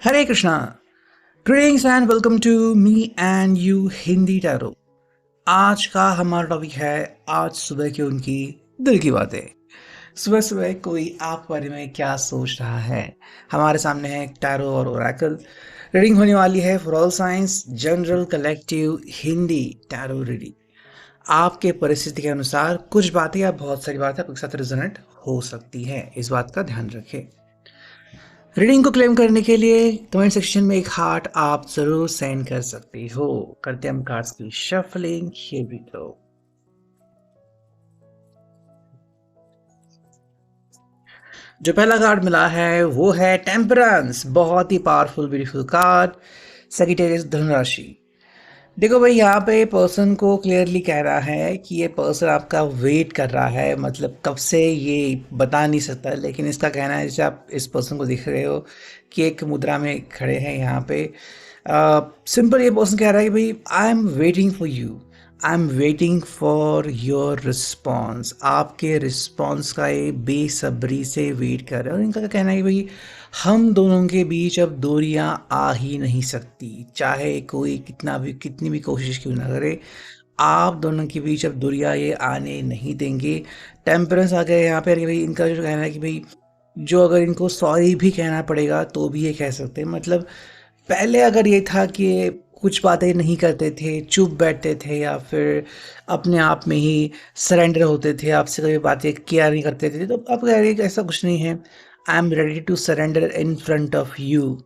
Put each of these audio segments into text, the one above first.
Hare Krishna. Greetings and welcome to me and you Hindi tarot. आज का हमारा टॉपिक है आज सुबह की उनकी दिल की बातें। सुबह सुबह कोई आपके बारे में क्या सोच रहा है। हमारे सामने है टैरो और ओरेकल। रीडिंग होने वाली है for all science general collective Hindi tarot reading. आपके परिस्थिति के अनुसार कुछ बातें या बहुत सारी बातें आपके साथ रेजोनेट हो सकती है, इस बात का ध्यान रखें। रीडिंग को क्लेम करने के लिए कमेंट सेक्शन में एक हार्ट आप जरूर सेंड कर सकती हो। करते हैं हम कार्ड्स की शफलिंग। Here we go. जो पहला कार्ड मिला है वो है टेम्परेंस। बहुत ही पावरफुल ब्यूटीफुल कार्ड। सेजिटेरियस धनुराशि। देखो भाई, यहाँ पे पर्सन को क्लियरली कह रहा है कि ये पर्सन आपका वेट कर रहा है। मतलब कब से ये बता नहीं सकता, लेकिन इसका कहना है, जैसे आप इस पर्सन को दिख रहे हो कि एक मुद्रा में खड़े हैं यहाँ पे। सिंपल ये पर्सन कह रहा है कि भाई I am waiting for you, I am waiting for your response. आपके रिस्पॉन्स का ये बेसब्री से वेट कर रहे हैं। और इनका कहना है कि भाई हम दोनों के बीच अब दूरियां आ ही नहीं सकती, चाहे कोई कितनी भी कोशिश क्यों ना करे। आप दोनों के बीच अब दूरियां ये आने नहीं देंगे। टेम्परेंस आ गया यहाँ पे कि भाई इनका जो कहना है कि भाई जो अगर इनको सॉरी भी कहना पड़ेगा तो भी ये कह सकते हैं। मतलब पहले अगर ये था कि ये कुछ बातें नहीं करते थे, चुप बैठते थे, या फिर अपने आप में ही सरेंडर होते थे, आपसे कभी बातें केयर नहीं करते थे, तो अब कह रहे हैं कि ऐसा कुछ नहीं है। I am ready to surrender in front of you.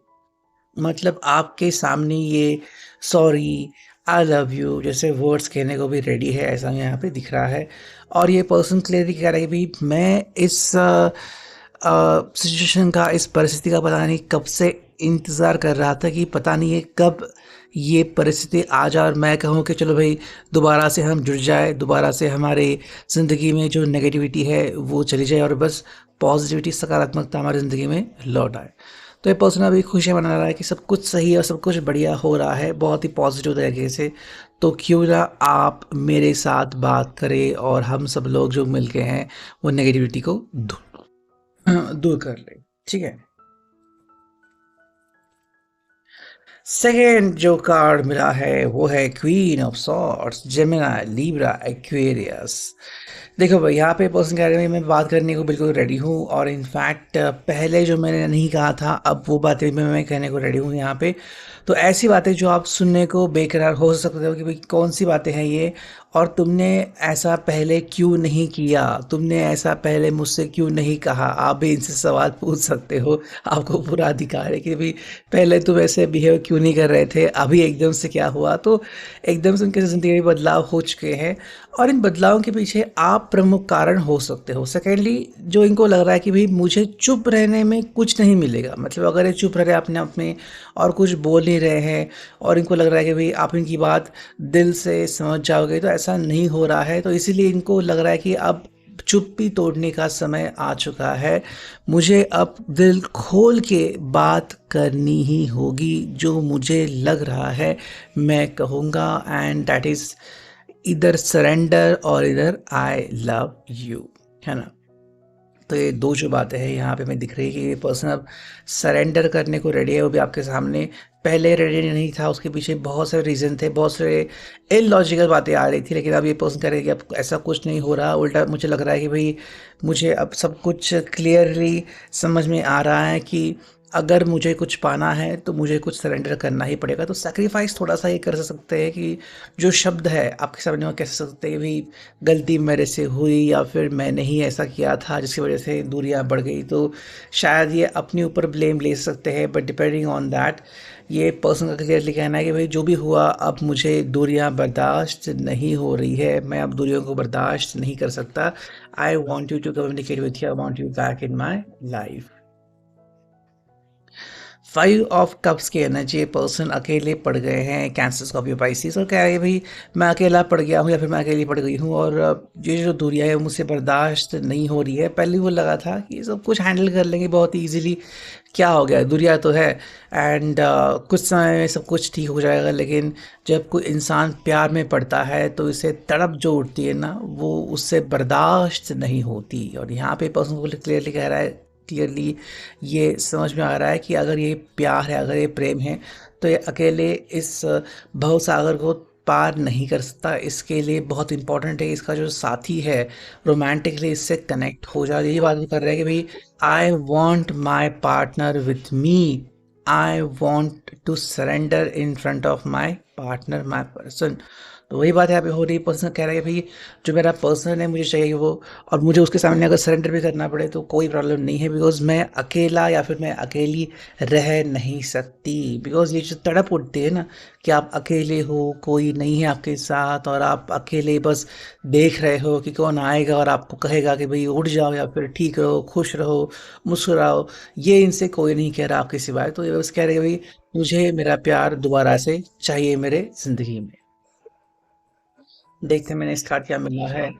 मतलब आपके सामने ये सॉरी, आई लव यू जैसे वर्ड्स कहने को भी रेडी है, ऐसा यहाँ पे दिख रहा है। और ये पर्सन क्लियरली कह रहा है कि भाई मैं इस सिचुएशन का, इस परिस्थिति का पता नहीं कब से इंतज़ार कर रहा था कि पता नहीं है कब ये परिस्थिति आ जाए और मैं कहूँ कि चलो भाई दोबारा से हम जुड़ जाए, दोबारा से हमारे ज़िंदगी में जो नेगेटिविटी है वो चली जाए और बस पॉजिटिविटी, सकारात्मकता हमारी ज़िंदगी में लौट आए। तो ये पर्सन अभी खुशियाँ मना रहा है कि सब कुछ सही है और सब कुछ बढ़िया हो रहा है, बहुत ही पॉजिटिव तरीके से। तो क्यों ना आप मेरे साथ बात करें और हम सब लोग जो मिल के हैं वो नेगेटिविटी को दूर कर ले। ठीक है। सेकेंड जो कार्ड मिला है वो है queen of swords, Gemini, Libra, Aquarius. देखो भाई, यहाँ पे पर्सन कह रहे हैं मैं बात करने को बिल्कुल रेडी हूँ, और इनफैक्ट पहले जो मैंने नहीं कहा था अब वो बातें भी मैं कहने को रेडी हूँ यहाँ पे। तो ऐसी बातें जो आप सुनने को बेकरार हो सकते हो कि भाई कौन सी बातें हैं ये, और तुमने ऐसा पहले क्यों नहीं किया, तुमने ऐसा पहले मुझसे क्यों नहीं कहा। आप भी इनसे सवाल पूछ सकते हो, आपको पूरा अधिकार है कि भाई पहले तुम ऐसे बिहेव क्यों नहीं कर रहे थे, अभी एकदम से क्या हुआ। तो एकदम से उनके ज़िंदगी में बदलाव हो चुके हैं और इन बदलावों के पीछे आप प्रमुख कारण हो सकते हो। सेकेंडली, जो इनको लग रहा है कि भाई मुझे चुप रहने में कुछ नहीं मिलेगा, मतलब अगर ये चुप रह रहे अपने आप में और कुछ बोल नहीं रहे हैं और इनको लग रहा है कि भाई आप इनकी बात दिल से समझ जाओगे, तो ऐसा नहीं हो रहा है। तो इसीलिए इनको लग रहा है कि अब चुप्पी तोड़ने का समय आ चुका है। मुझे अब दिल खोल के बात करनी ही होगी, जो मुझे लग रहा है मैं कहूँगा, एंड दैट इज़ इधर सरेंडर और इधर आई लव यू, है ना। तो ये दो जो बातें हैं यहाँ पे मैं दिख रही है कि ये पर्सन अब सरेंडर करने को रेडी है, वो भी आपके सामने। पहले रेडी नहीं था, उसके पीछे बहुत सारे रीज़न थे, बहुत सारे इलॉजिकल बातें आ रही थी, लेकिन अब ये पर्सन कह रहे हैं कि अब ऐसा कुछ नहीं हो रहा। उल्टा मुझे लग रहा है कि भाई मुझे अब सब कुछ क्लियरली समझ में आ रहा है कि अगर मुझे कुछ पाना है तो मुझे कुछ सरेंडर करना ही पड़ेगा। तो सेक्रीफाइस थोड़ा सा ये कर सकते हैं कि जो शब्द है आपके सामने वो कह सकते हैं कि भाई गलती मेरे से हुई, या फिर मैंने ही ऐसा किया था जिसकी वजह से दूरियां बढ़ गई। तो शायद ये अपने ऊपर ब्लेम ले सकते हैं, बट डिपेंडिंग ऑन दैट ये पर्सन का क्लियरली कहना है कि भाई जो भी हुआ अब मुझे दूरियां बर्दाश्त नहीं हो रही है, मैं अब दूरियों को बर्दाश्त नहीं कर सकता। I want you to communicate with you, I want you back in my life. 5 of cups की एनर्जी, पर्सन अकेले पड़ गए हैं, कैंसर, स्कॉर्पियो, पाइसेस, और कह रहे हैं भाई मैं अकेला पड़ गया हूँ या फिर मैं अकेली पड़ गई हूँ, और ये जो दूरियां है मुझसे बर्दाश्त नहीं हो रही है। पहले वो लगा था कि सब कुछ हैंडल कर लेंगे बहुत ईजीली, क्या हो गया, दूरियां तो है एंड कुछ समय में सब कुछ ठीक हो जाएगा। लेकिन जब कोई इंसान प्यार में पड़ता है तो इसे तड़प जो उठती है ना, वो उससे बर्दाश्त नहीं होती। और यहाँ पे पर्सन को क्लियरली कह रहा है क्लियरली ये समझ में आ रहा है कि अगर ये प्यार है, अगर ये प्रेम है, तो ये अकेले इस भवसागर को पार नहीं कर सकता। इसके लिए बहुत इम्पोर्टेंट है इसका जो साथी है, रोमांटिकली इससे कनेक्ट हो जाए। यही बात वो कर रहा है कि भई I want my partner with me, I want to surrender in front of my partner, my person. तो वही बात यहाँ पे हो रही है, पर्सन कह रहा है कि भाई जो मेरा पर्सन है मुझे चाहिए वो, और मुझे उसके सामने अगर सरेंडर भी करना पड़े तो कोई प्रॉब्लम नहीं है, बिकॉज मैं अकेला या फिर मैं अकेली रह नहीं सकती। बिकॉज ये जो तड़प उठती है ना कि आप अकेले हो, कोई नहीं है आपके साथ, और आप अकेले बस देख रहे हो कि कौन आएगा और आपको कहेगा कि भाई उठ जाओ या फिर ठीक रहो, खुश रहो, मुस्कुराओ। ये इनसे कोई नहीं कह रहा आपके सिवाय, तो ये बस कह रहे हैं भाई मुझे मेरा प्यार दोबारा से चाहिए मेरे ज़िंदगी में। देखते हैं मैंने इस कार्ड क्या मिला है,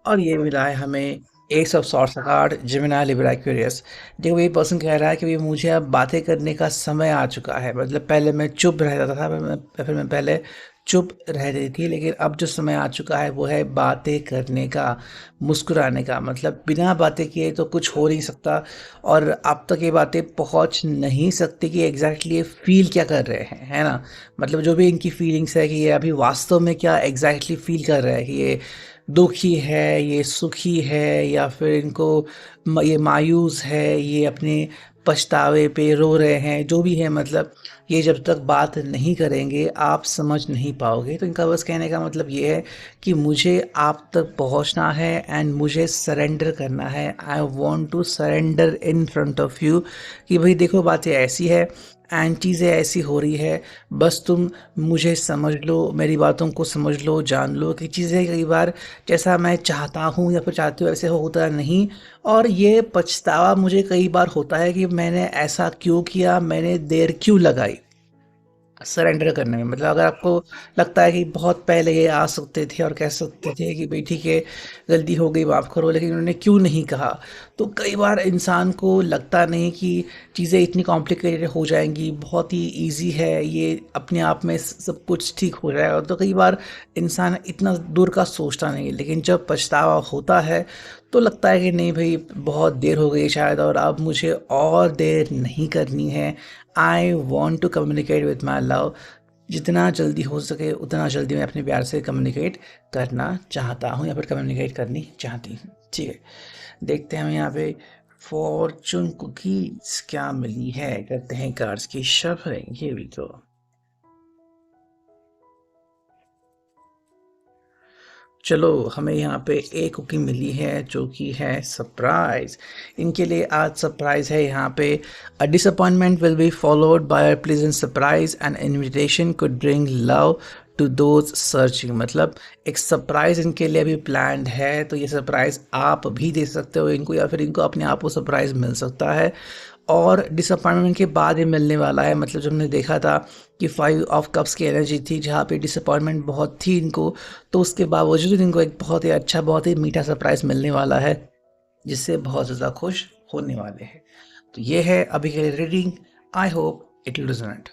और ये मिला है हमें एस ऑफ सॉर्ड्स का कार्ड, जेमिनी लिब्रा एक्वेरियस। देखो ये पर्सन कह रहा है कि भाई मुझे अब बातें करने का समय आ चुका है। मतलब पहले मैं चुप रहता था, फिर मैं पहले चुप रह रही थी, लेकिन अब जो समय आ चुका है वो है बातें करने का, मुस्कुराने का। मतलब बिना बातें किए तो कुछ हो नहीं सकता, और अब तक ये बातें पहुंच नहीं सकती कि एग्जैक्टली ये फील क्या कर रहे हैं, है ना। मतलब जो भी इनकी फीलिंग्स है कि ये अभी वास्तव में क्या एग्जैक्टली फील कर रहा है, कि ये दुखी है, ये सुखी है, या फिर इनको ये मायूस है, ये अपने पछतावे पे रो रहे हैं, जो भी है। मतलब ये जब तक बात नहीं करेंगे आप समझ नहीं पाओगे। तो इनका बस कहने का मतलब ये है कि मुझे आप तक पहुंचना है एंड मुझे सरेंडर करना है। I want to surrender in front of you, कि भाई देखो बातें ऐसी है एंड चीज़ें ऐसी हो रही है, बस तुम मुझे समझ लो, मेरी बातों को समझ लो, जान लो कि चीज़ें कई बार जैसा मैं चाहता हूँ या फिर चाहती हूँ ऐसे होता नहीं। और ये पछतावा मुझे कई बार होता है कि मैंने ऐसा क्यों किया, मैंने देर क्यों लगाई सरेंडर करने में। मतलब अगर आपको लगता है कि बहुत पहले ये आ सकते थे और कह सकते थे कि भाई ठीक है गलती हो गई माफ़ करो, लेकिन उन्होंने क्यों नहीं कहा। तो कई बार इंसान को लगता नहीं कि चीज़ें इतनी कॉम्प्लिकेटेड हो जाएंगी, बहुत ही इजी है ये, अपने आप में सब कुछ ठीक हो जाएगा। तो कई बार इंसान इतना दूर का सोचता नहीं है, लेकिन जब पछतावा होता है तो लगता है कि नहीं भाई बहुत देर हो गई शायद, और अब मुझे और देर नहीं करनी है। I want to communicate with my love, जितना जल्दी हो सके उतना जल्दी मैं अपने प्यार से कम्युनिकेट करना चाहता हूँ या फिर कम्युनिकेट करनी चाहती हूँ। ठीक है, देखते हैं हमें यहाँ पे फॉर्चून कुकीज क्या मिली है, करते हैं कार्ड्स की शफलिंग। ये भी तो चलो हमें यहाँ पे एक कुकिंग मिली है जो कि है सरप्राइज। इनके लिए आज सरप्राइज है यहाँ पे, a disappointment will be followed by a pleasant surprise and invitation could bring love to those searching. मतलब एक सरप्राइज इनके लिए अभी प्लान्ड है, तो ये सरप्राइज आप भी दे सकते हो इनको, या फिर इनको अपने आप को सरप्राइज मिल सकता है। और डिसअपॉइंटमेंट के बाद ये मिलने वाला है। मतलब जब हमने देखा था कि 5 ऑफ कप्स की एनर्जी थी जहाँ पे डिसअपॉइंटमेंट बहुत थी इनको, तो उसके बावजूद इनको एक बहुत ही अच्छा, बहुत ही मीठा सरप्राइज मिलने वाला है, जिससे बहुत ज़्यादा खुश होने वाले हैं। तो ये है अभी के लिए reading. I hope it will resonate.